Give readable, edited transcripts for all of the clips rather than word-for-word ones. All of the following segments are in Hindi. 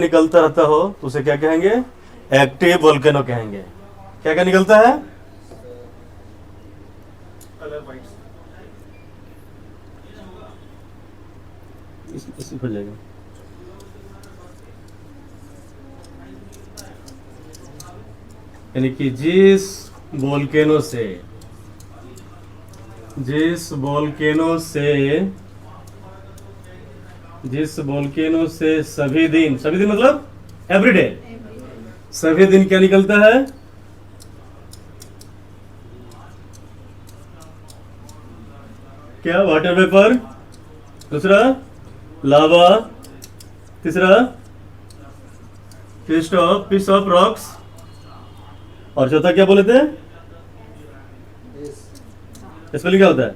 निकलता रहता हो तो उसे क्या कहेंगे? एक्टिव वोल्केनो कहेंगे। क्या क्या निकलता है? इसी हो जाएगा। यानी कि जिस वोल्केनो से सभी दिन मतलब एवरीडे, सभी दिन क्या निकलता है? क्या? Water vapour. दूसरा लावा। तीसरा पीस ऑफ रॉक्स। और चौथा क्या बोले थे? स्पेलिंग क्या होता है?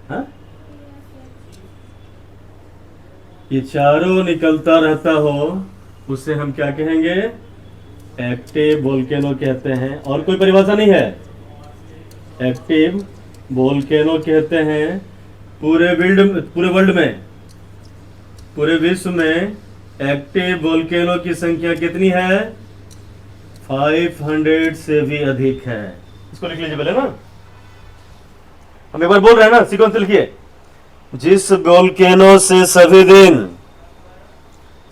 हाँ? ये चारों निकलता रहता हो उसे हम क्या कहेंगे? एक्टिव वोल्केनो कहते हैं। और कोई परिभाषा नहीं है। एक्टिव वोल्केनो कहते हैं। पूरे वर्ल्ड में, पूरे विश्व में एक्टिव वोल्केनो की संख्या कितनी है? 500 से भी अधिक है। इसको लिख लीजिए पहले ना, हम एक बार बोल रहे हैं ना, सीक्वेंस से लिखिए। जिस वोल्केनो से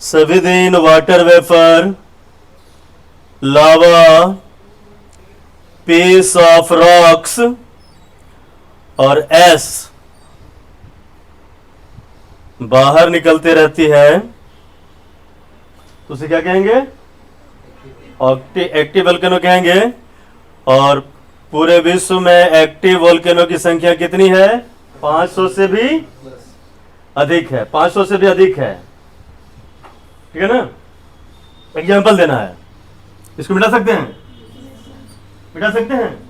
सभी दिन water vapour, lava, piece of rocks और एस बाहर निकलती रहती है तो उसे क्या कहेंगे? एक्टिव वोल्केनो कहेंगे। और पूरे विश्व में एक्टिव वोल्केनो की संख्या कितनी है? 500 से भी अधिक है। 500 से भी अधिक है। ठीक है ना? एग्जाम्पल देना है। इसको मिटा सकते हैं? मिटा सकते हैं?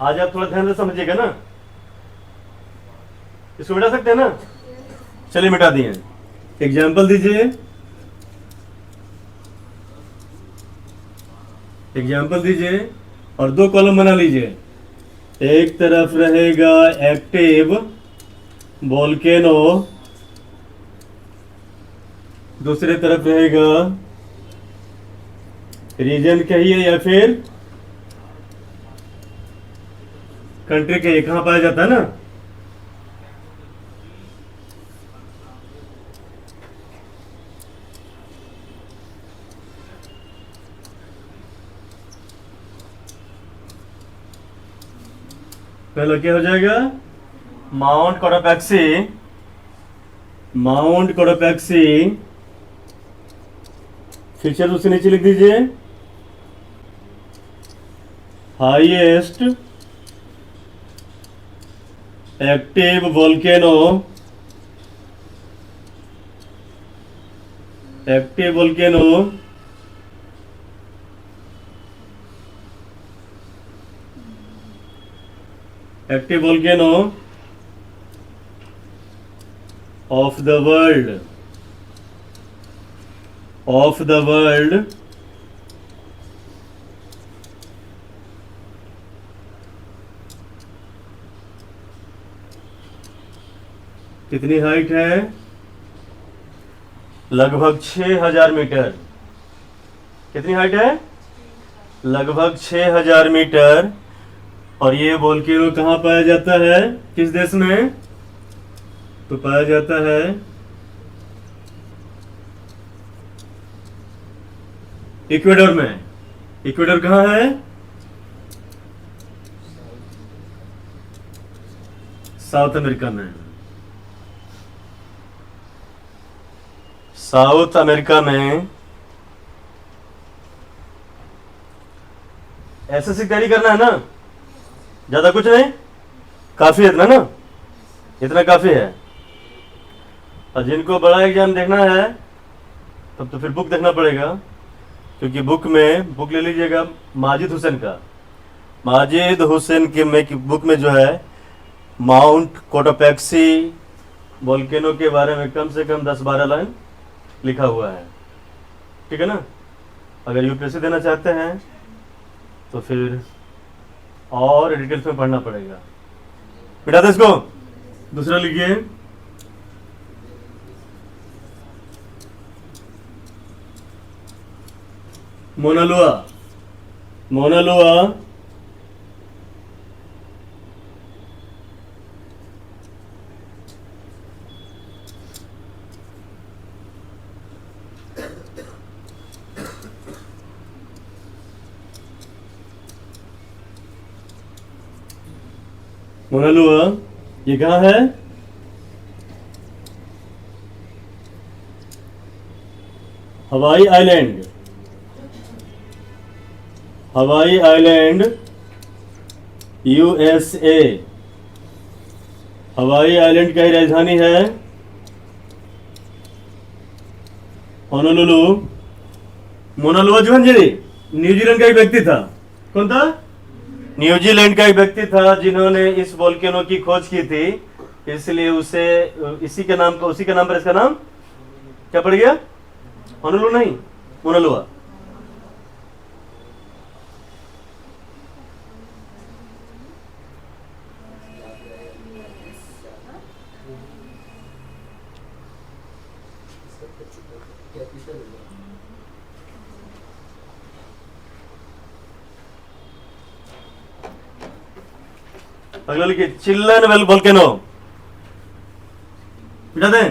आज आप थोड़ा ध्यान से समझिएगा ना। इसको मिटा सकते हैं ना? चलिए मिटा दिए। एग्जाम्पल दीजिए। एग्जाम्पल दीजिए और 2 कॉलम बना लीजिए। एक तरफ रहेगा एक्टिव वोल्केनो, दूसरे तरफ रहेगा रीजन कहिए या फिर कंट्री कहिए, कहां पाया जाता है ना। पहला क्या हो जाएगा? माउंट कोटापैक्सी। फीचर उसके नीचे लिख दीजिए। Highest active volcano of the world कितनी हाइट है? लगभग 6000 मीटर। कितनी हाइट है? लगभग 6000 मीटर। और ये वोल्केनो कहां पाया जाता है? किस देश में? तो पाया जाता है इक्वेडर में। इक्वेडर कहां है? साउथ अमेरिका में। साउथ अमेरिका में एसएससी तैयारी करना है ना, ज्यादा कुछ नहीं, काफी है इतना ना, इतना काफी है। और जिनको बड़ा एग्जाम देखना है तब तो फिर बुक देखना पड़ेगा, क्योंकि बुक ले लीजिएगा माजिद हुसैन की बुक में जो है माउंट कोटापैक्सी वोल्केनो के बारे में कम से कम 10-12 लाइन लिखा हुआ है। ठीक है ना? अगर यूपीएससी देना चाहते हैं तो फिर और डिटेल्स में पढ़ना पड़ेगा। मिटा दे इसको। दूसरा लिखिए, मोनालुआ। मोनालुआ मोनालुआ ये कहाँ है? Hawaii island. Hawaii island USA. Hawaii island की राजधानी है होनोलुलु। मोनालुआ जोहनजेरी न्यूजीलैंड का एक व्यक्ति था। कौन था? न्यूजीलैंड का एक व्यक्ति था जिन्होंने इस वोल्केनो की खोज की थी, इसलिए उसे उसी के नाम पर इसका नाम क्या पड़ गया? होनोलुलु नहीं, मोनालुआ। अगला लिखिए, चिल्लन वेल वोल्केनो। मिटा दें।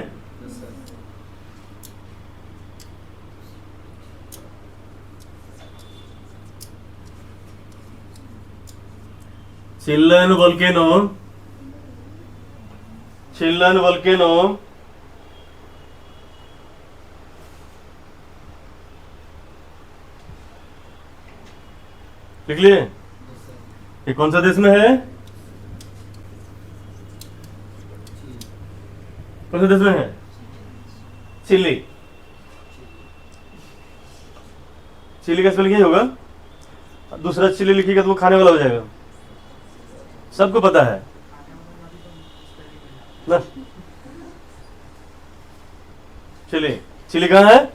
चिल्लन वोल्केनो। चिल्लन वोल्केनो लिख लिए? ये कौन सा देश में है? कौन से देश में है? चिली। चिली का स्पेलिंग यही होगा। दूसरा चिली लिखिएगा तो वो खाने वाला हो जाएगा, सबको पता है ना। चिली, चिली कहाँ है?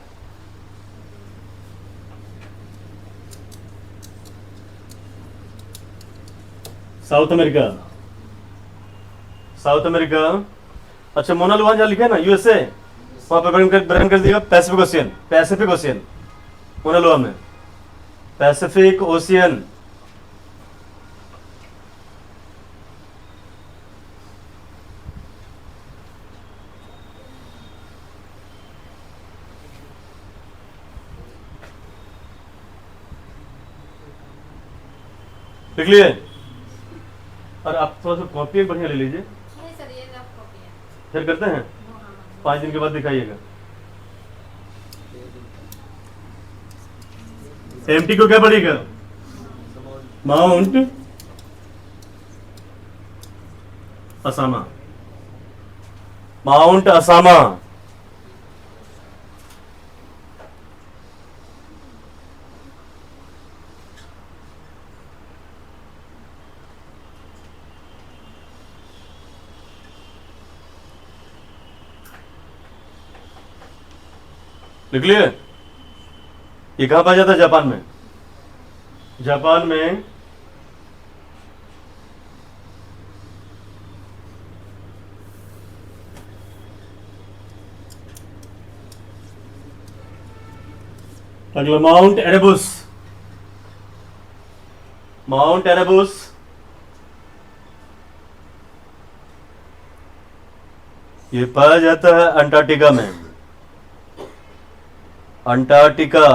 South America. South America. अच्छा, मोनालुआ जहाँ लिखा है ना यूएसए, वहां पर ब्रेन कर दिएगा पैसिफिक ओशियन। पैसिफिक ओशियन मोनालुआ में, पैसिफिक ओशियन। लिख लिए? और आप थोड़ा सा कॉपी एक बढ़िया ले लीजिए, सर ये रफ कॉपी है। फिर करते हैं। 5 दिन के बाद दिखाइएगा। एमटी को क्या पड़ेगा? माउंट असामा। माउंट असामा। लिख लिए? ये कहां पाया जाता है? जापान में। जापान में अगला माउंट एरेबुस। माउंट एरेबुस ये पाया जाता है अंटार्कटिका में। अंटार्कटिका।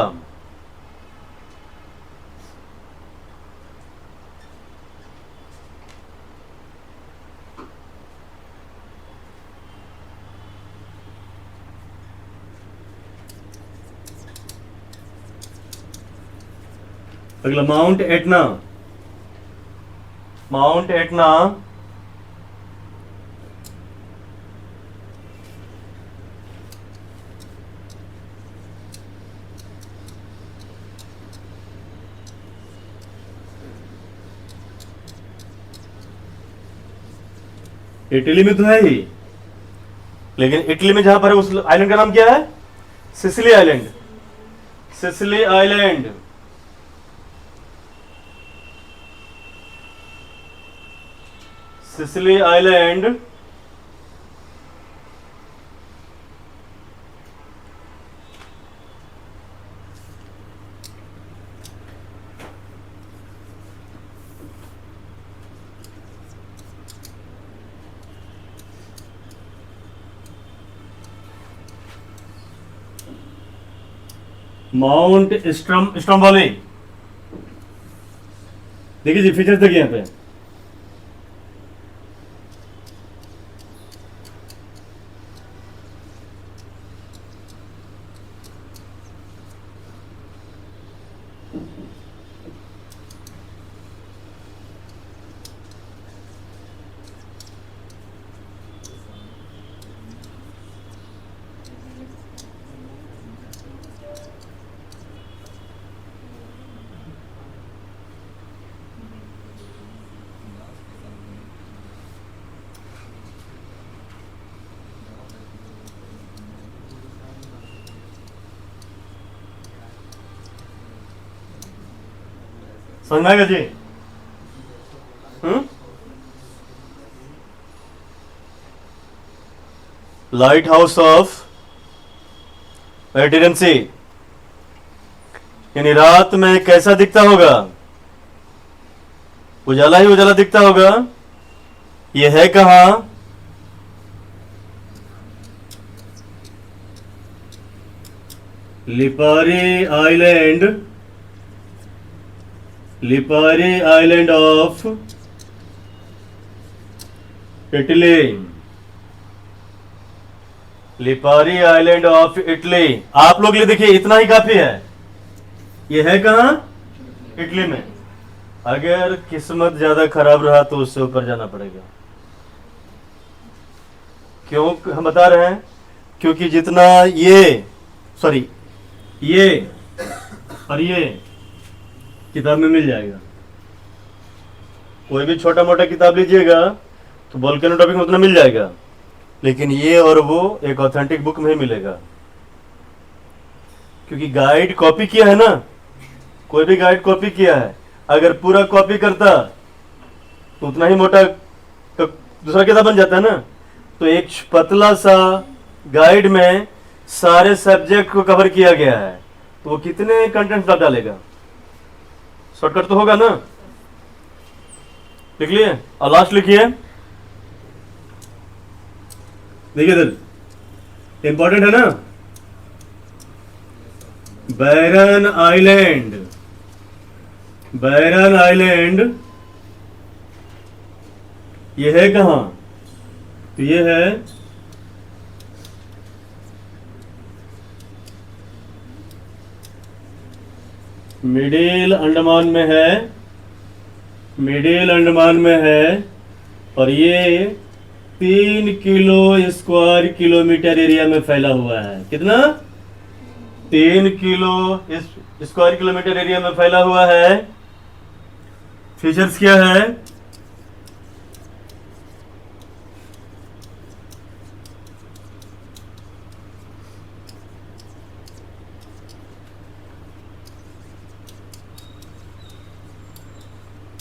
अगला mount Etna. Mount Etna Italy में तो है ही, लेकिन इटली में जहां पर है उस आइलैंड का नाम क्या है? Sicily island. Sicily island. Sicily island mount Stromboli. देखिए जी फीचर्स देखिए यहाँ पे। समझ में आएगा जी? लाइट हाउस ऑफ मेडिटेरेनियन सी, यानी रात में कैसा दिखता होगा? उजाला ही उजाला दिखता होगा। यह है कहां? Lipari island, Lipari island of Italy, Lipari island of Italy. आप लोग लिए देखिए इतना ही काफी है। यह है कहां? इटली में। अगर किस्मत ज्यादा खराब रहा तो उससे ऊपर जाना पड़ेगा। क्यों हम बता रहे हैं? क्योंकि जितना ये और ये किताब में मिल जाएगा। कोई भी छोटा मोटा किताब लीजिएगा तो वोल्केनो टॉपिक में उतना मिल जाएगा, लेकिन ये और वो एक ऑथेंटिक बुक में ही मिलेगा। क्योंकि गाइड कॉपी किया है ना, कोई भी गाइड कॉपी किया है, अगर पूरा कॉपी करता तो उतना ही मोटा तो दूसरा किताब बन जाता है ना। तो एक पतला सा गाइड में सारे सब्जेक्ट को कवर किया गया है, तो वो कितने कंटेंट डालेगा? शॉर्टकट तो होगा ना। लिख लिए और लास्ट लिखिए। देखिए इधर इंपॉर्टेंट है ना, बैरन आइलैंड, बैरन आइलैंड ये है कहां? तो ये है मिडिल अंडमान में है, मिडिल अंडमान में है। और ये 3 किलो स्क्वायर किलोमीटर एरिया में फैला हुआ है। कितना? 3 किलो स्क्वायर किलोमीटर एरिया में फैला हुआ है। फीचर्स क्या है?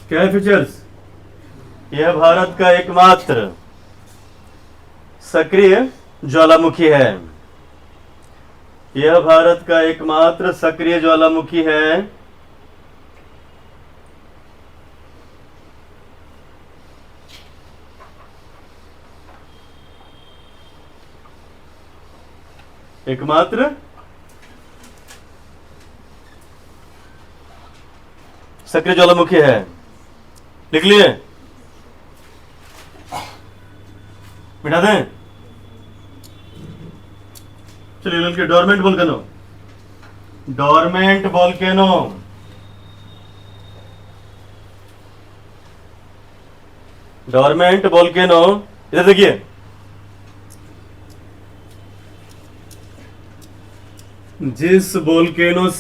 क्या है फीचर्स? यह भारत का एकमात्र सक्रिय ज्वालामुखी है। यह भारत का एकमात्र सक्रिय ज्वालामुखी है। एकमात्र सक्रिय ज्वालामुखी है। लिख लिए? मिटा दें? चलिए लिख के dormant volcano, dormant volcano, dormant volcano. इधर देखिए, जिस वोल्केनो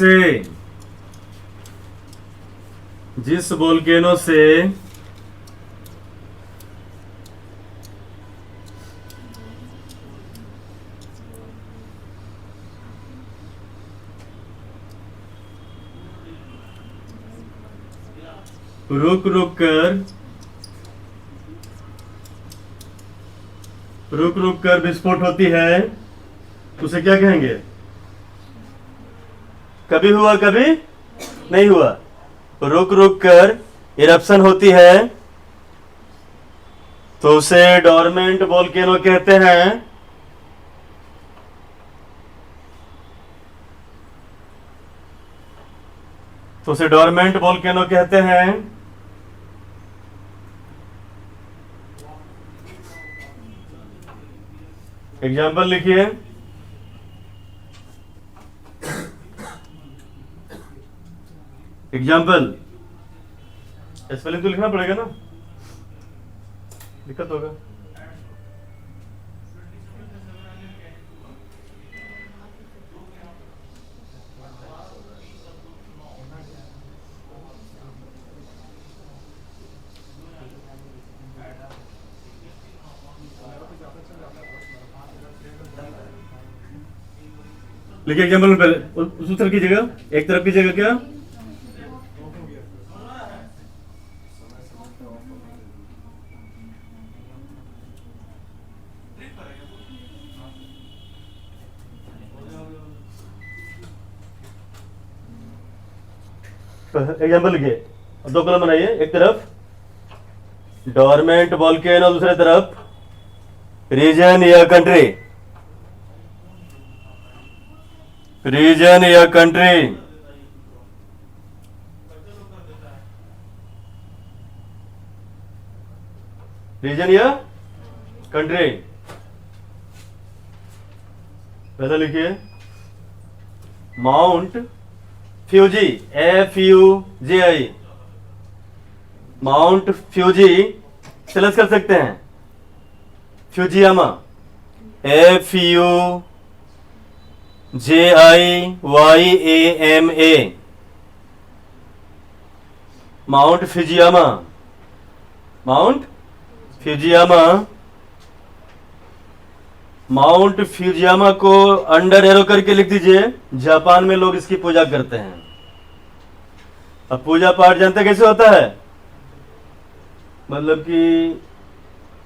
से रुक रुक कर रुक रुक कर विस्फोट होती है, उसे क्या कहेंगे? कभी हुआ कभी नहीं हुआ। रुक रुक कर इरप्शन होती है तो उसे डोरमेंट वोल्केनो कहते हैं। तो उसे डोरमेंट वोल्केनो कहते हैं। एग्जाम्पल लिखिए। एग्जाम्पल स्पेलिंग तो लिखना पड़ेगा ना, दिक्कत होगा। लिखिए एग्जाम्पल में पहले उस तरफ की जगह एक तरफ की जगह क्या? एग्जाम्पल लिखिए, दो कॉलम बनाइए, एक तरफ डोरमेंट वोल्केनो, दूसरे तरफ रीजन या कंट्री। रीजन या कंट्री। रीजन या कंट्री। पहले लिखिए Mount Fuji, FUJI, Mount Fuji select कर सकते हैं। Fujiyama, FUJIYAMA, Mount Fujiyama. Mount Fujiyama. Mount Fujiyama को अंडर एरो करके लिख दीजिए। जापान में लोग इसकी पूजा करते हैं। अब पूजा पाठ जानते कैसे होता है? मतलब कि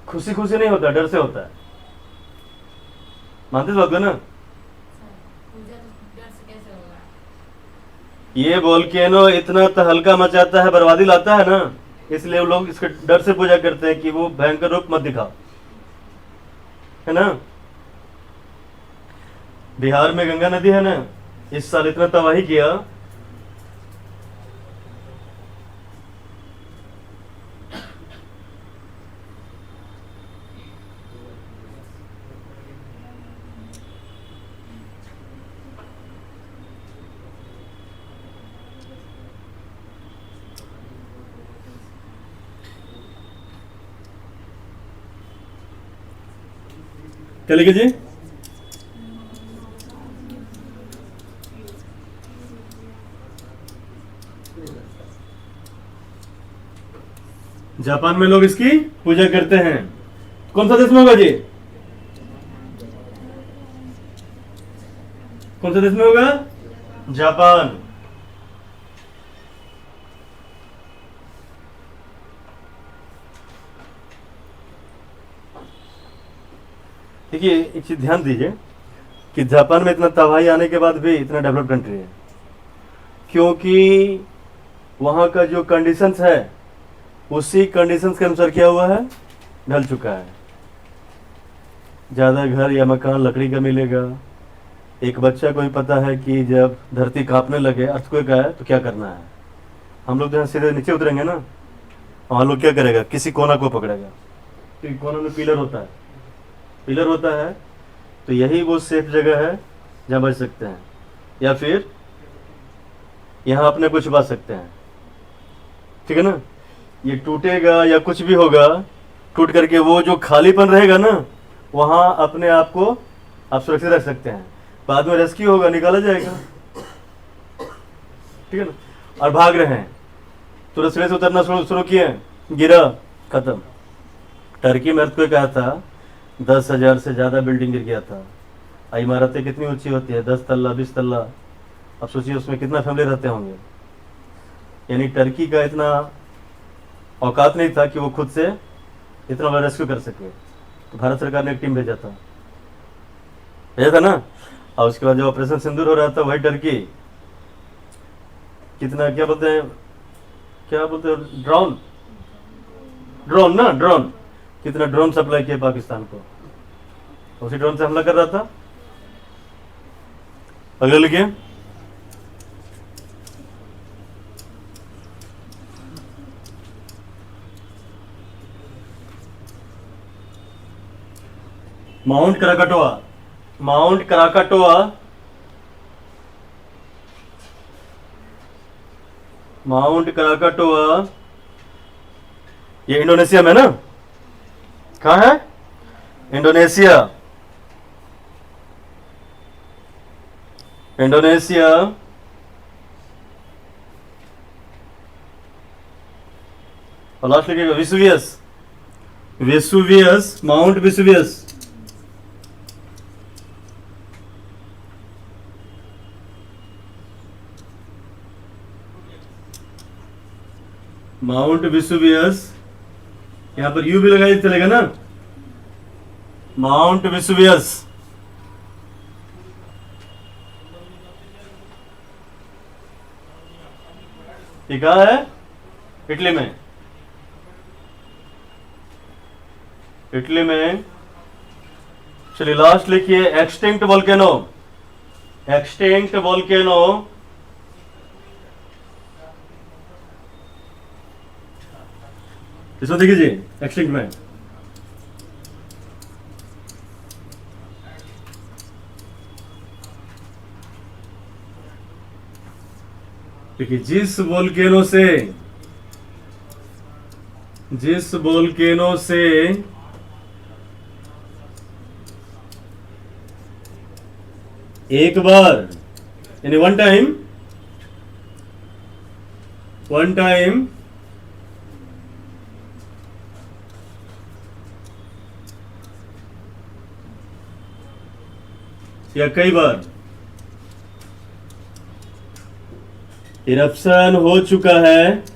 खुशी खुशी नहीं होता, डर से होता है। मानते इस बात को ना? पूजा तो डर से कैसे होगा? ये वोल्केनो इतना तहलका मचाता है, बर्बादी लाता है ना, इसलिए वो लोग इसके डर से पूजा करते हैं कि वो भयंकर रूप मत दिखाओ, है ना। बिहार में गंगा नदी है ना, इस साल इतना तबाही किया। क्या लिखे जी? जापान में लोग इसकी पूजा करते हैं। कौन सा देश में होगा जी? कौन सा देश में होगा? जापान। देखिए एक चीज ध्यान दीजिए कि जापान में इतना तबाही आने के बाद भी इतना डेवलप कंट्री है, क्योंकि वहाँ का जो कंडीशंस है उसी कंडीशंस के अनुसार क्या हुआ है, ढल चुका है। ज़्यादा घर या मकान लकड़ी का मिलेगा। एक बच्चा को भी पता है कि जब धरती कांपने लगे, अर्थक्वेक आए तो क्या करना है। हम लोग जहाँ सीधे नीचे उतरेंगे ना, वहाँ लोग क्या करेगा, किसी कोना को पकड़ेगा, क्योंकि कोना में पिलर होता है। पिलर होता है तो यही वो सेफ जगह है जहाँ बच सकते हैं, या फिर यहाँ अपने को छुपा सकते हैं। ठीक है ना। ये टूटेगा या कुछ भी होगा, टूट करके वो जो खालीपन रहेगा ना, वहाँ अपने आप को आप सुरक्षित रख सकते हैं। बाद में रेस्क्यू होगा, निकाला जाएगा। ठीक है ना। और भाग रहे हैं तो रस्ते से उतरना शुरू किए, गिरा, खत्म। टर्की में अर्थक्वेक आया था, 10,000 से ज़्यादा बिल्डिंग गिर गया था। इमारतें कितनी ऊंची होती है, 10 तल्ला 20 तल्ला। अब सोचिए उसमें कितना फैमिली रहते होंगे। यानी टर्की का इतना औकात नहीं था कि वो खुद से इतना बड़ा रेस्क्यू कर सके। तो भारत सरकार ने एक टीम भेजा था ना। और उसके बाद जब ऑपरेशन सिंदूर हो रहा था, वही टर्की कितना क्या बोलते हैं, ड्रोन ड्रोन ना ड्रोन, कितना ड्रोन सप्लाई किया पाकिस्तान को, उसी ड्रोन से हमला कर रहा था। अगले लिखिए, माउंट कराकाटोआ। माउंट कराकाटोआ, माउंट कराकाटोआ ये इंडोनेशिया में ना, कहाँ है, इंडोनेशिया। इंडोनेशिया और लास्ट लिखिएगा Vesuvius. Vesuvius, mount Vesuvius. Mount Vesuvius, यहां पर यू भी लगाइए चलेगा ना, माउंट विसुवियस। ये कहाँ है, इटली में। इटली में। चलिए लास्ट लिखिए, एक्सटिंक्ट वोल्केनो। एक्सटिंक्ट वोल्केनो, इसको देखिए जी, एक्सटिंक्ट में देखिए, जिस वोल्केनो से एक बार यानी वन टाइम या कई बार इरप्शन हो चुका है,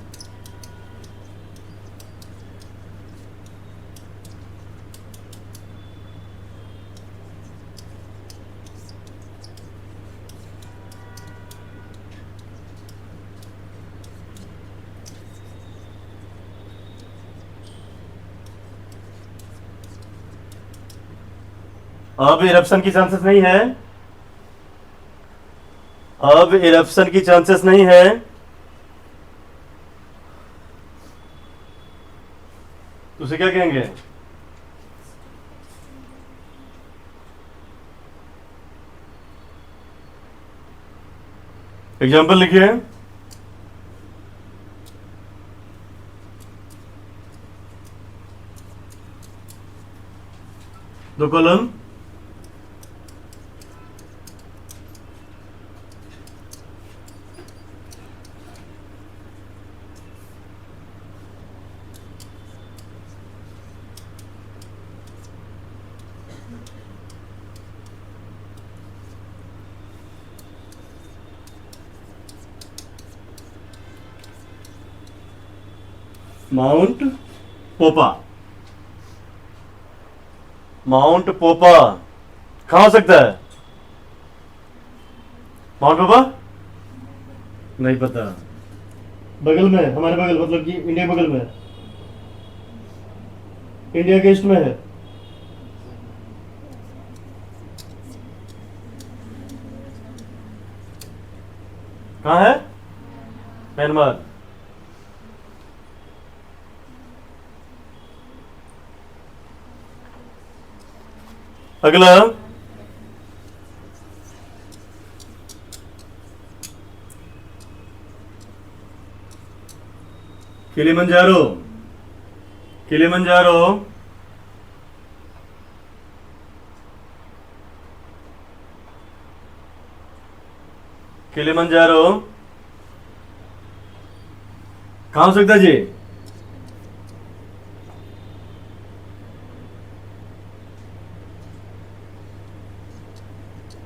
अब इरप्शन की चांसेस नहीं है, अब इरप्शन की चांसेस नहीं है, तो उसे क्या कहेंगे, एग्जाम्पल लिखिए, दो कॉलम, माउंट पोपा। माउंट पोपा कहां हो सकता है, माउंट पोपा नहीं पता, बगल में, हमारे बगल मतलब कि इंडिया बगल में, इंडिया के ईस्ट में है। कहां है, म्यांमार। अगला, किलिमंजारो। किलिमंजारो किलिमंजारो कहां हो सकता है जी,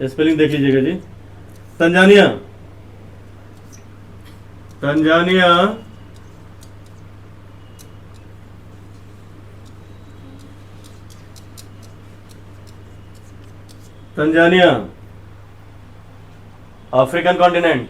स्पेलिंग देख लीजिएगा जी, Tanzania. Tanzania Tanzania, African continent,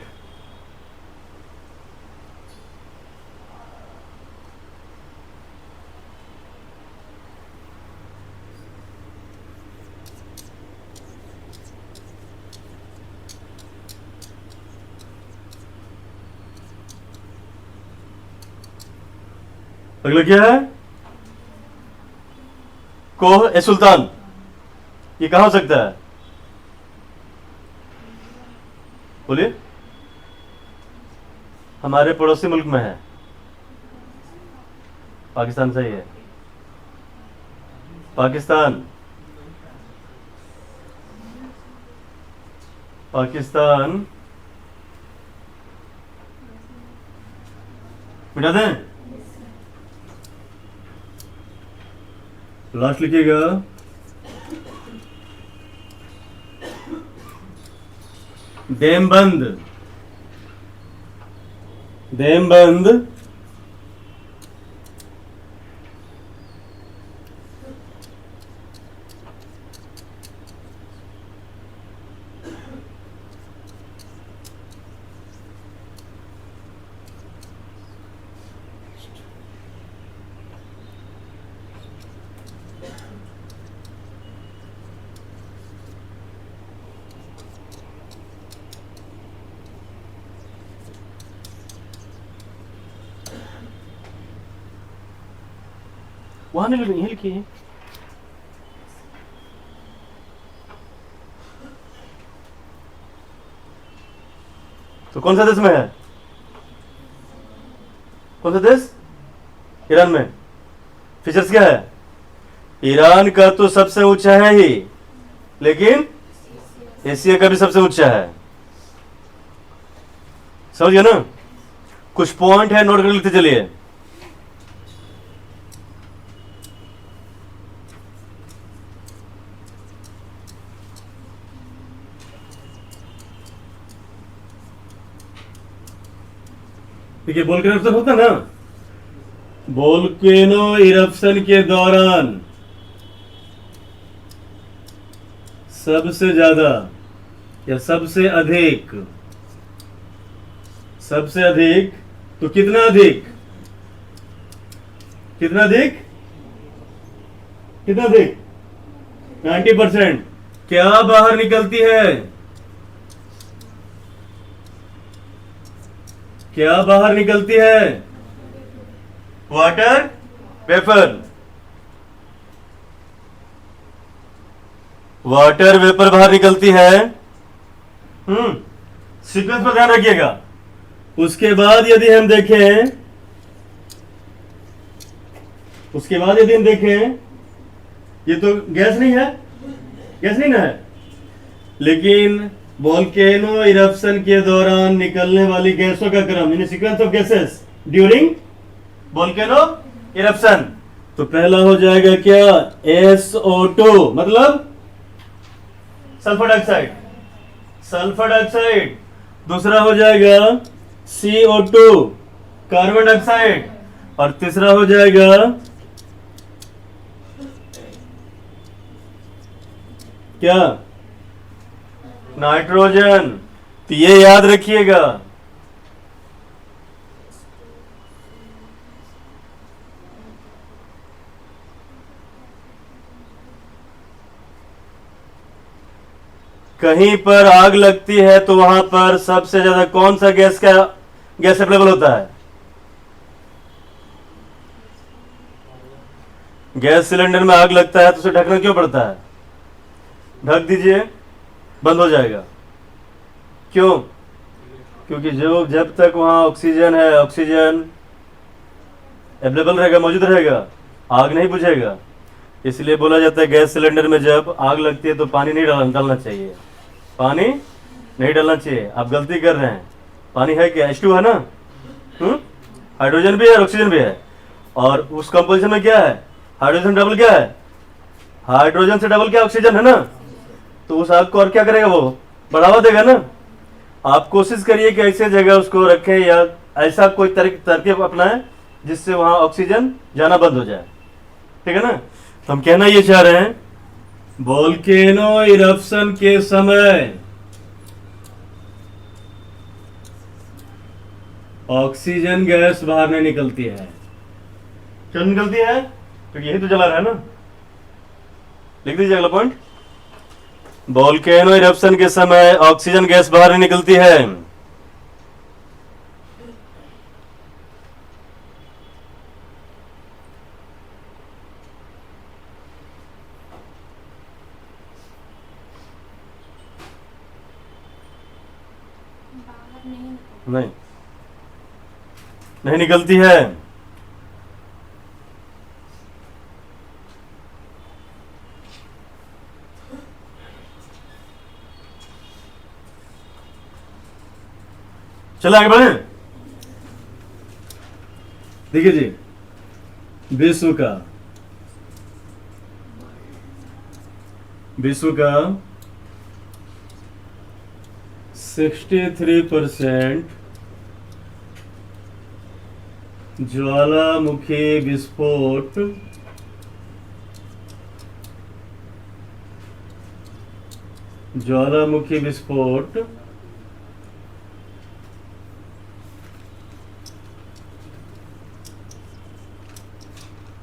अगला क्या है? कोह ए सुल्तान, ये कहां हो सकता है? बोलिए। हमारे पड़ोसी मुल्क में है, पाकिस्तान सही है। पाकिस्तान, पाकिस्तान मिटा दें? लास्ट लिखिएगा, देमबंद, देमबंद वहां नहीं लिखिए। तो कौन सा देश में है? कौन सा देश? ईरान में। फीचर्स क्या है? ईरान का तो सबसे ऊंचा है ही, लेकिन एशिया का भी सबसे ऊंचा है। समझ गया ना? कुछ पॉइंट है, नोट कर लिखते चलिए। देखिए, वोल्केनो इरप्शन होता है ना, वोल्केनो इरप्शन के दौरान सबसे ज्यादा या सबसे अधिक, सबसे अधिक, तो कितना अधिक? कितना अधिक? कितना अधिक? 90%। क्या बाहर निकलती है? क्या बाहर निकलती है? Water vapour. वाटर वेपर बाहर निकलती है। सीक्वेंस पर ध्यान रखिएगा। उसके बाद यदि हम देखें, उसके बाद यदि हम देखें, ये तो गैस नहीं है, गैस नहीं ना है, लेकिन वोल्केनो इरप्शन के दौरान निकलने वाली गैसों का क्रम, यानी sequence of gases during volcano eruption. तो पहला हो जाएगा क्या? SO2, मतलब सल्फर डाइऑक्साइड, सल्फर डाइऑक्साइड। दूसरा हो जाएगा CO2, कार्बन डाइऑक्साइड। और तीसरा हो जाएगा क्या? नाइट्रोजन। तो ये याद रखिएगा। कहीं पर आग लगती है तो वहां पर सबसे ज्यादा कौन सा गैस अवेलेबल होता है? गैस सिलेंडर में आग लगता है तो उसे ढकना क्यों पड़ता है? ढक दीजिए, बंद हो जाएगा। क्यों? क्योंकि जब तक वहां ऑक्सीजन है, ऑक्सीजन अवेलेबल रहेगा, मौजूद रहेगा, आग नहीं बुझेगा। इसलिए बोला जाता है गैस सिलेंडर में जब आग लगती है तो पानी नहीं डालना चाहिए, पानी नहीं डालना चाहिए। आप गलती कर रहे हैं। पानी है क्या? H2 है ना, हाइड्रोजन भी है और ऑक्सीजन भी है। और उस कंपोजिशन में क्या है? हाइड्रोजन डबल क्या है? हाइड्रोजन से डबल क्या? ऑक्सीजन है ना। तो उस आग को और क्या करेगा? वो बढ़ावा देगा ना। आप कोशिश करिए कि ऐसे जगह उसको रखें या ऐसा कोई तरकीब अपनाएं जिससे वहां ऑक्सीजन जाना बंद हो जाए। ठीक है ना? तो हम कहना ये चाह रहे हैं वोल्केनो इरप्शन के समय ऑक्सीजन गैस बाहर नहीं निकलती है। क्यों निकलती है? क्योंकि यही तो जला रहा है ना। लिख दीजिए अगला पॉइंट। वोल्केनो इरप्शन के समय ऑक्सीजन गैस बाहर नहीं निकलती है। बाहर नहीं निकल नहीं, नहीं निकलती है। चलो आगे बढ़े। देखिए जी, विश्व का 63% ज्वालामुखी विस्फोट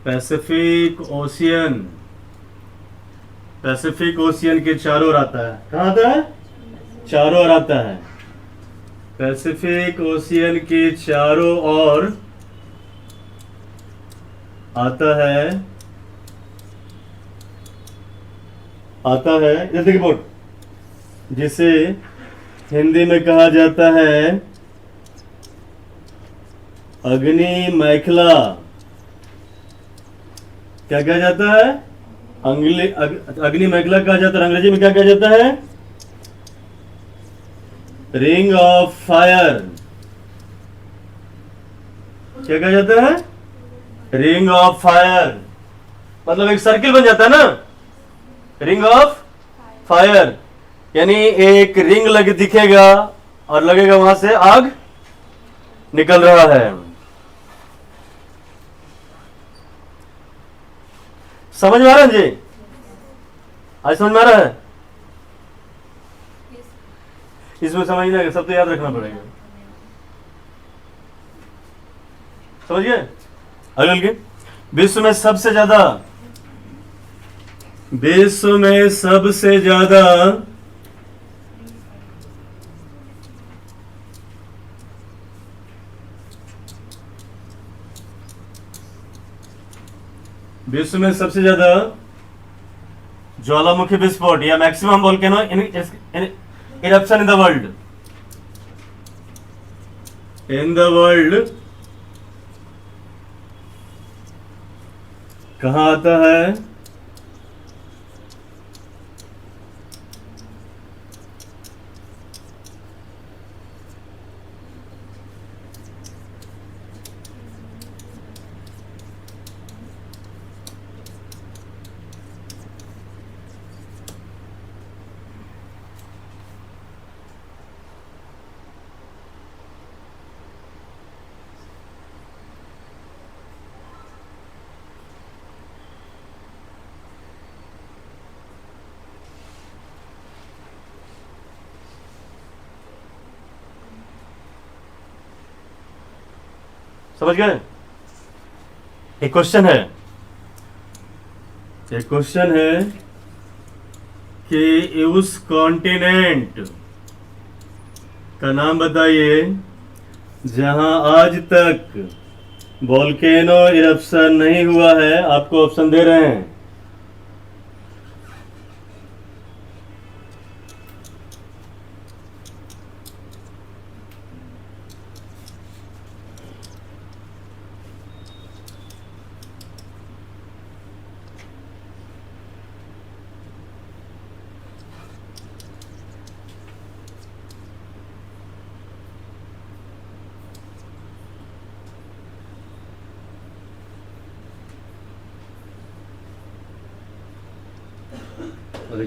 पैसिफिक ओशियन के चारों ओर आता है। कहाँ आता है? चारों ओर आता है। पैसिफिक ओशियन के चारों ओर आता है। इधर देखिए बोर्ड, जिसे हिंदी में कहा जाता है अग्नि मेखला। क्या कहा जाता है? अग्नि मेखला कहा जाता है। अंग्रेजी में क्या कहा जाता है? Ring of fire. क्या कहा जाता है? Ring of fire. मतलब एक सर्किल बन जाता है ना, रिंग ऑफ फायर। यानी एक रिंग लगे दिखेगा और लगेगा वहां से आग निकल रहा है। समझ में आ रहा है जी? आज समझ में आ रहा है? इसमें समझ नहीं आएगा, सब तो याद रखना पड़ेगा। समझ गए? अगले के विश्व में सबसे ज्यादा ज्वालामुखी विस्फोट या maximum volcano eruption in the world कहां आता है? समझ गए? एक क्वेश्चन है कि उस कॉन्टिनेंट का नाम बताइए जहां आज तक वोल्केनो इरप्शन नहीं हुआ है। आपको ऑप्शन दे रहे हैं।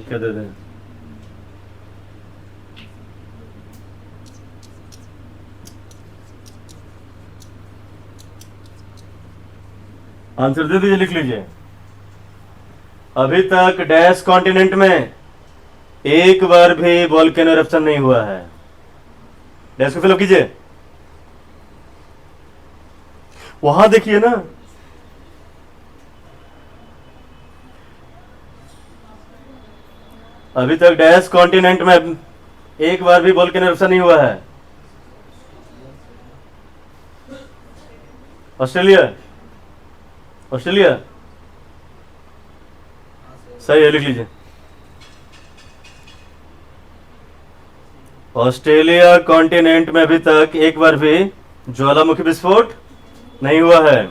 क्या दे दें? आंसर दे दीजिए, लिख लीजिए। अभी तक डैश कॉन्टिनेंट में एक बार भी वोल्केनो इरप्शन नहीं हुआ है। डैश को फिलअप कीजिए। वहां देखिए ना, अभी तक डैश कॉन्टिनेंट में एक बार भी वोल्केनो इरप्शन नहीं हुआ है। ऑस्ट्रेलिया, ऑस्ट्रेलिया सही है, लिख लीजिए। ऑस्ट्रेलिया कॉन्टिनेंट में अभी तक एक बार भी ज्वालामुखी विस्फोट नहीं हुआ है।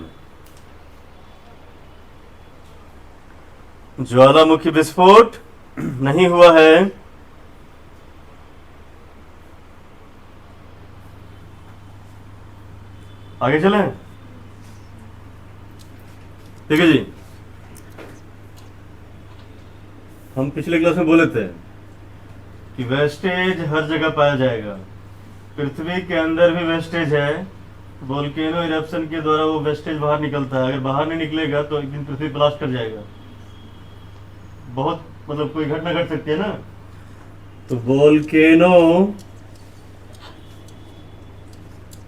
ज्वालामुखी विस्फोट नहीं हुआ है। आगे चलें। ठीक है जी, हम पिछले क्लास में बोले थे कि वेस्टेज हर जगह पाया जाएगा। पृथ्वी के अंदर भी वेस्टेज है। वोल्केनो इरप्शन के द्वारा वो वेस्टेज बाहर निकलता है। अगर बाहर नहीं निकलेगा तो एक दिन पृथ्वी ब्लास्ट कर जाएगा। बहुत मतलब कोई घटना घट सकती है ना। तो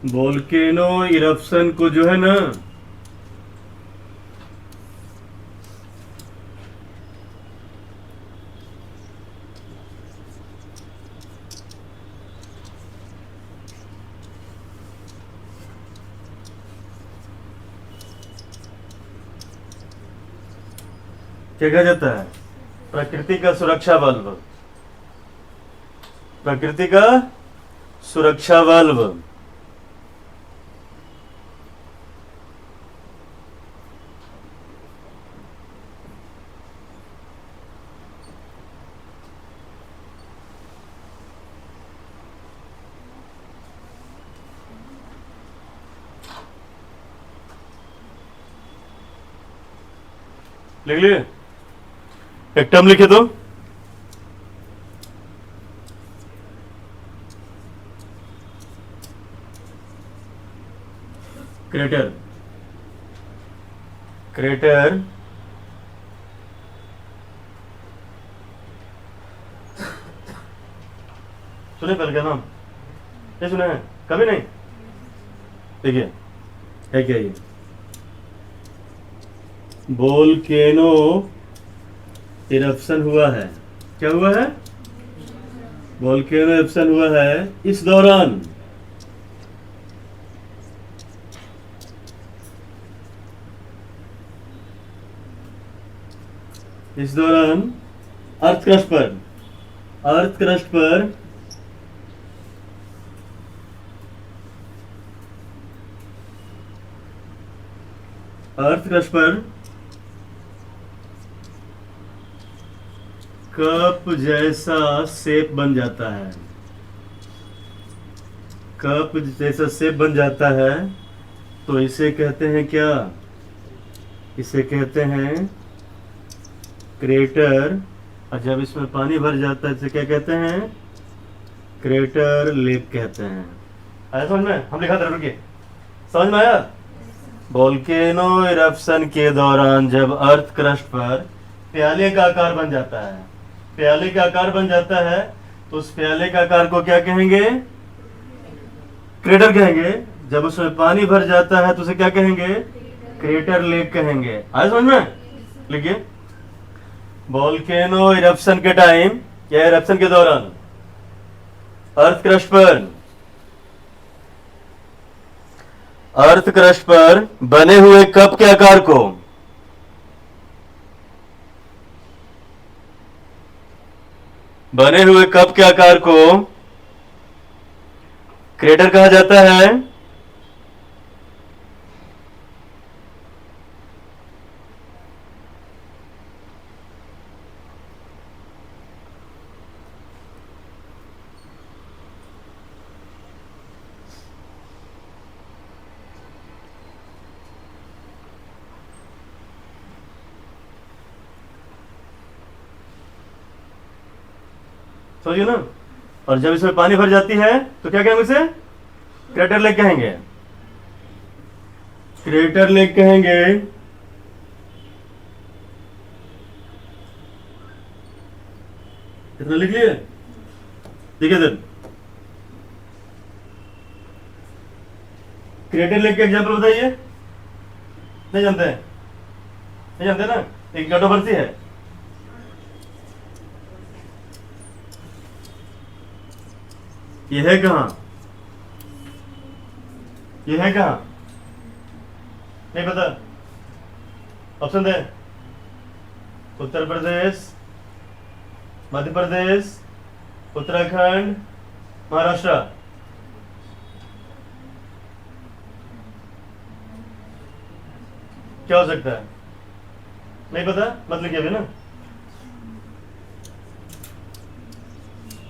वोल्केनो इरप्शन को जो है ना, क्या कहा जाता है? प्रकृति का सुरक्षा बल्ब। प्रकृति का सुरक्षा बल्ब। लिख लिए? एक टर्म लिखे तो क्रेटर। क्रेटर सुने पहले क्या नाम? ये सुने हैं? कभी नहीं? देखिए है क्या ये? वोल्केनो इरप्शन हुआ है। क्या हुआ है? वोल्केनो इरप्शन हुआ है। इस दौरान अर्थ क्रस्ट पर कप जैसा शेप बन जाता है। कप जैसा शेप बन जाता है तो इसे कहते हैं क्या? इसे कहते हैं क्रेटर। और जब इसमें पानी भर जाता है इसे क्या कहते हैं? क्रेटर लेक कहते हैं। आया समझ में? हम लिखा था, रुकिए, समझ में आया? वोल्केनो इरप्शन के दौरान जब अर्थ क्रस्ट पर प्याले का आकार बन जाता है, प्याले का आकार बन जाता है, तो उस प्याले का आकार को क्या कहेंगे? क्रेटर कहेंगे। जब उसमें पानी भर जाता है तो उसे क्या कहेंगे? क्रेटर लेक कहेंगे। आया समझ में? लिखिए, वोल्केनो इरप्शन के टाइम या इरप्शन के दौरान अर्थ क्रस्ट पर बने हुए कप के आकार को क्रेटर कहा जाता है। समझिए ना? और जब इसमें पानी भर जाती है तो क्या कहेंगे? उसे क्रेटर लेक कहेंगे। क्रेटर लेक कहेंगे। इतना लिख लिए? ठीक है सर। क्रिएटर लेक के एग्जाम्पल बताइए। नहीं जानते हैं? नहीं जानते ना? एक कंट्रोवर्सी है। ये है कहाँ? ये है कहाँ? नहीं पता? ऑप्शन दे। उत्तर प्रदेश, मध्य प्रदेश, उत्तराखंड, महाराष्ट्र। क्या हो सकता है? नहीं पता? मत लिखिए अभी ना।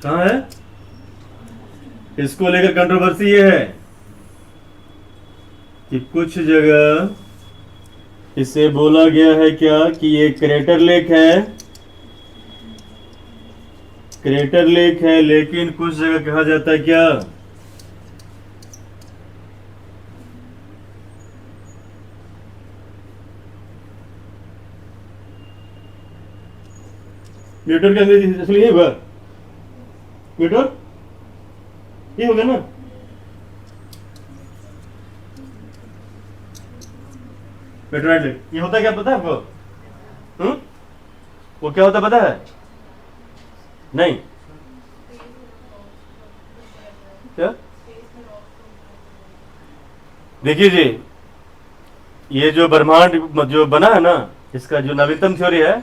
कहाँ है? इसको लेकर कंट्रोवर्सी ये है कि कुछ जगह इसे बोला गया है क्या कि ये क्रेटर लेक है, क्रेटर लेक है, लेकिन कुछ जगह कहा जाता है क्या? म्यूटर का अंग्रेजी इसलिए ये होगा। म्यूटर ये होगा ना। मेट्रोइड लेक ये होता है क्या पता है आपको? वो क्या होता है पता है? नहीं क्या? देखिए जी, ये जो ब्रह्मांड जो बना है ना, इसका जो नवीनतम थ्योरी है,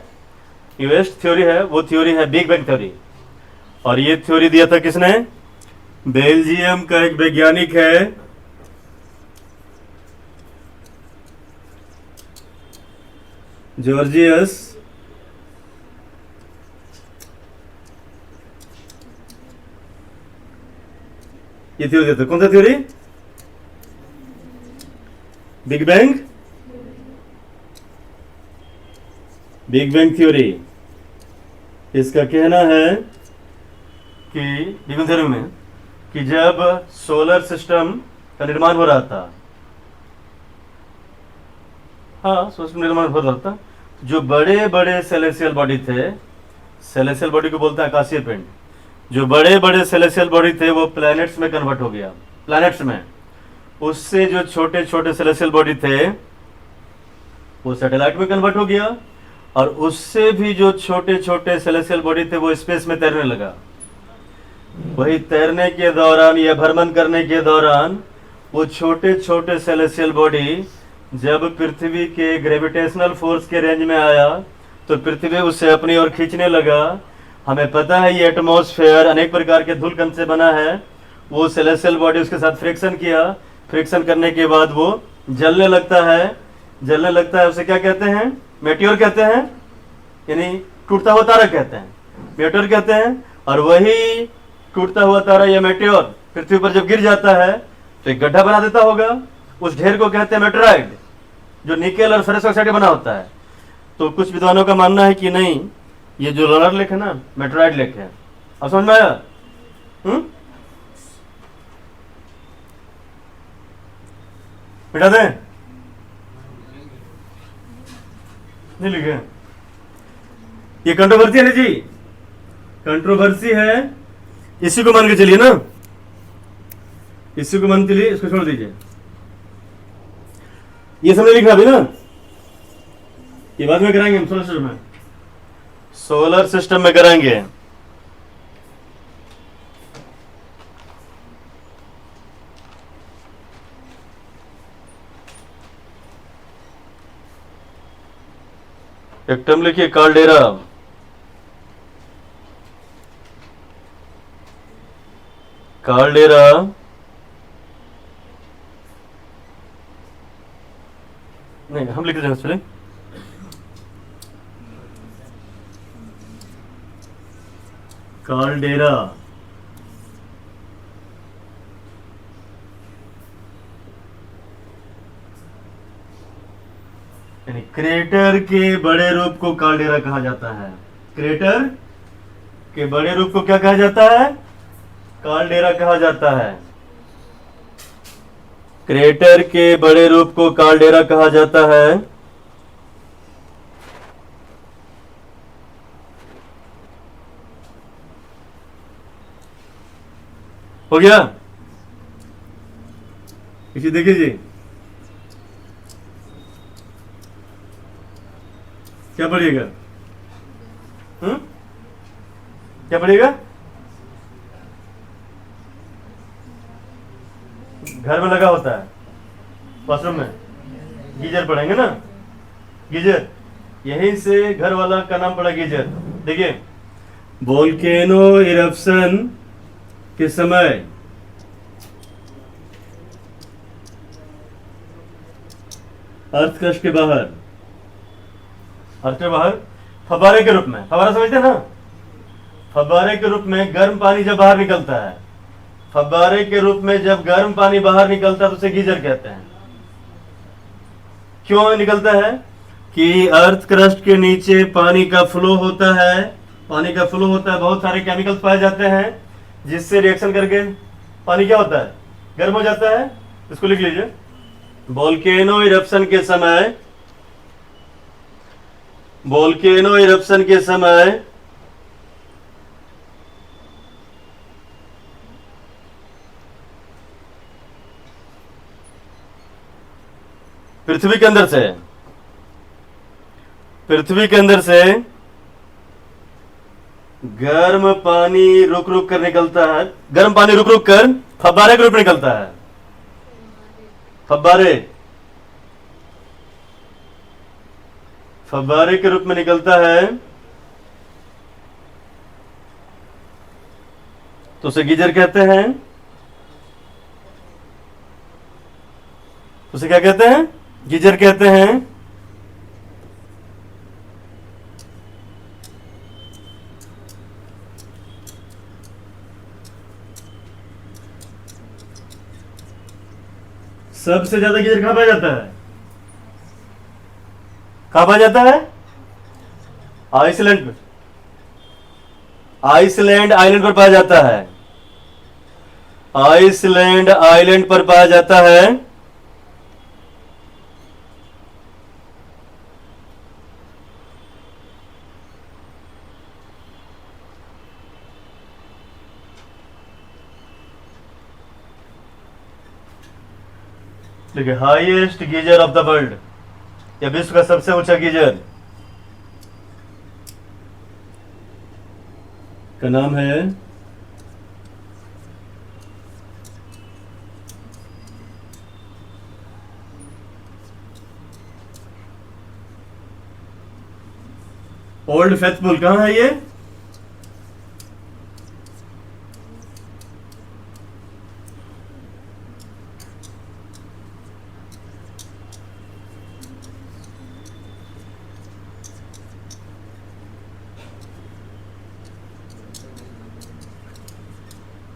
न्यूएस्ट थ्योरी है, वो थ्योरी है बिग बैंग थ्योरी। और ये थ्योरी दिया था किसने? बेल्जियम का एक वैज्ञानिक है, जॉर्जियस ये थ्योरी देता। कौन सा theory? Big bang, big bang theory. इसका कहना है कि बिग बैंग थ्योरी में कि जब सोलर सिस्टम का निर्माण हो रहा था, हाँ सोलर सिस्टम निर्माण हो रहा था, जो बड़े बड़े सेलेस्टियल बॉडी थे, सेलेस्टियल बॉडी को बोलते हैं आकाशीय पिंड, जो बड़े बड़े सेलेस्टियल बॉडी थे वो प्लैनेट्स में कन्वर्ट हो गया, प्लैनेट्स में। उससे जो छोटे छोटे सेलेस्टियल बॉडी थे वो सैटेलाइट में कन्वर्ट हो गया, और उससे भी जो छोटे छोटे सेलेस्टियल बॉडी थे वो स्पेस में तैरने लगा। वही तैरने के दौरान या भ्रमण करने के दौरान वो छोटे छोटे सेलेस्टियल बॉडी जब पृथ्वी के ग्रेविटेशनल फोर्स के रेंज में आया तो पृथ्वी उससे अपनी ओर खींचने लगा। हमें पता है ये एटमॉस्फेयर अनेक प्रकार के धूलकण से बना है। वो सेलेस्टियल बॉडी उसके साथ फ्रिक्शन किया, फ्रिक्शन करने के बाद वो जलने लगता है, जलने लगता है। उसे क्या कहते हैं? मेटियोर कहते हैं, यानी टूटता हुआ तारा कहते हैं, मेटियोर कहते हैं। और वही टूटता हुआ तारा या मेटियोर पृथ्वी पर जब गिर जाता है तो एक गड्ढा बना देता होगा, उस ढेर को कहते हैं मेटेराइट, जो निकेल और फेरस ऑक्साइड बना होता है। तो कुछ विद्वानों का मानना है कि नहीं, ये जो लनर लेक है ना, मेटेराइट लेक है। अब समझ में आया? मिटा दें? नहीं लिखे? ये कंट्रोवर्सी है ना जी, कंट्रोवर्सी है। इसी को मान के चलिए ना, इसी को मान के चलिए, इसको छोड़ दीजिए। ये समझ लिखा अभी ना, ये बाद में कराएंगे हम सोलर सिस्टम में, सोलर सिस्टम में कराएंगे। एक टर्म लिखिए, काल्डेरा। काल्डेरा नहीं, हम लिख देंगे चले। काल्डेरा यानी क्रेटर के बड़े रूप को काल्डेरा कहा जाता है। क्रेटर के बड़े रूप को क्या कहा जाता है? काल्डेरा कहा जाता है। क्रेटर के बड़े रूप को काल्डेरा कहा जाता है। हो गया? इसे देखिए जी, क्या पढ़िएगा? क्या पढ़िएगा? घर में लगा होता है, वॉशरूम में गीजर पढ़ेंगे ना, गीजर। यहीं से घर वाला का नाम पड़ा गीजर। देखिए, वोल्केनो इरप्शन के समय अर्थ क्रस्ट के बाहर, अर्थ के बाहर फव्वारे के रूप में, फव्वारा समझते हैं ना, फव्वारे के रूप में गर्म पानी जब बाहर निकलता है, फव्वारे के रूप में जब गर्म पानी बाहर निकलता है तो उसे गीजर कहते हैं। क्यों निकलता है? कि अर्थ क्रस्ट के नीचे पानी का फ्लो होता है, पानी का फ्लो होता है, बहुत सारे केमिकल्स पाए जाते हैं जिससे रिएक्शन करके पानी क्या होता है, गर्म हो जाता है। इसको लिख लीजिए, वोल्केनो इरप्शन के समय, वोल्केनो इरप्शन के समय पृथ्वी के अंदर से, पृथ्वी के अंदर से गर्म पानी रुक रुक कर निकलता है, गर्म पानी रुक रुक कर फव्वारे के रूप में निकलता है, फव्वारे, फव्वारे के रूप में निकलता है, तो उसे गीजर कहते हैं। उसे क्या कहते हैं? गीजर कहते हैं। सबसे ज्यादा गीजर कहां पाया जाता है? कहां पाया जाता है? आइसलैंड पर, आइसलैंड आइलैंड पर पाया जाता है, आइसलैंड आइलैंड पर पाया जाता है। देखिए, highest geyser of the world, या विश्व का सबसे ऊंचा गीजर का नाम है ओल्ड फेथफुल। कहां है ये?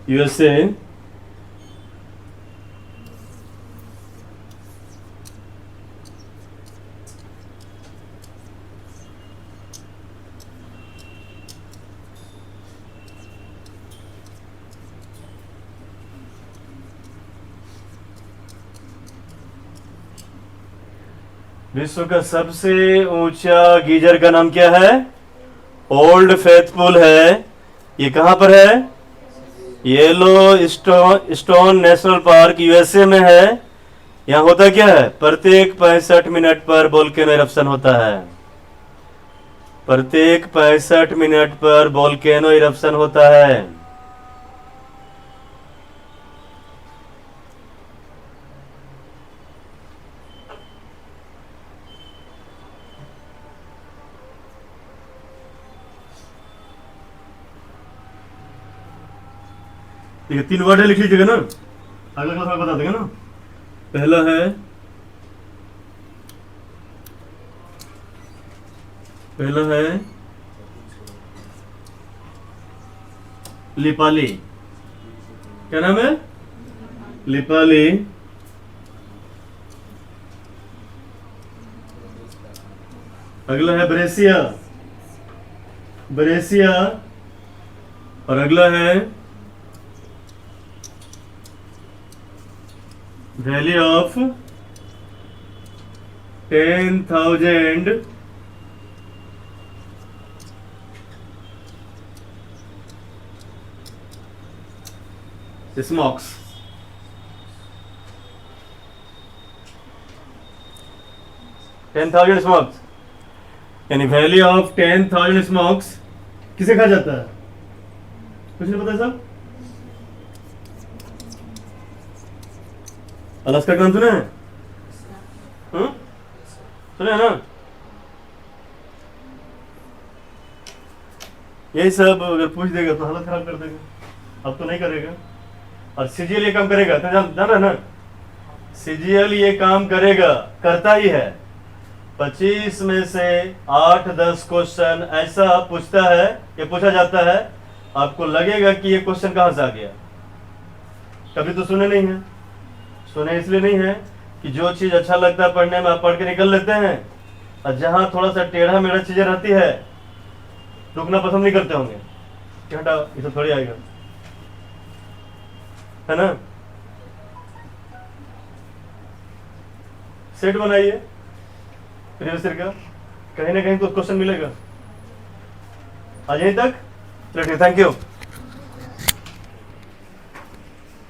यूएसए। विश्व का सबसे ऊंचा गीजर का नाम क्या है? ओल्ड फेथफुल है। ये कहां पर है? Yellow stone national park, USA में है। यहाँ होता क्या है? प्रत्येक 65 मिनट पर वोल्केनो इरप्शन होता है, प्रत्येक 65 मिनट पर वोल्केनो इरप्शन होता है। ठीक है, 3 वर्ड है, लिख लीजिएगा ना, अगला क्लास में बता देंगे ना। पहला है, पहला है लिपाली। क्या नाम है? लिपाली। अगला है ब्रेसिया, ब्रेसिया। और अगला है वैली ऑफ 10,000 स्मोक्स। $10,000 स्मोक्स, यानी वैल्यू ऑफ 10,000 स्मोक्स किसे कहा जाता है? कुछ नहीं पता सब? अलास्का का नाम सुना है? सुना है ना? यही सब अगर पूछ देगा तो हालत खराब कर देगा। अब तो नहीं करेगा। और सीजीएल ये काम करेगा, तो जान रहा है ना? सीजीएल ये काम करेगा, करता ही है। 25 में से 8-10 क्वेश्चन ऐसा पूछता है, ये पूछा जाता है, आपको लगेगा कि ये क्वेश्चन कहां से आ गया। कभी तो सुने नहीं है। सुने इसलिए नहीं है कि जो चीज अच्छा लगता है पढ़ने में आप पढ़ के निकल लेते हैं, और जहां थोड़ा सा टेढ़ा मेढ़ा चीजें रहती है रुकना पसंद नहीं करते होंगे कि हटा इसे थोड़ी आएगा, है ना? सेट बनाइए प्रीवियस ईयर का, कहीं ना कहीं तो क्वेश्चन मिलेगा। आज यहीं तक, थैंक यू।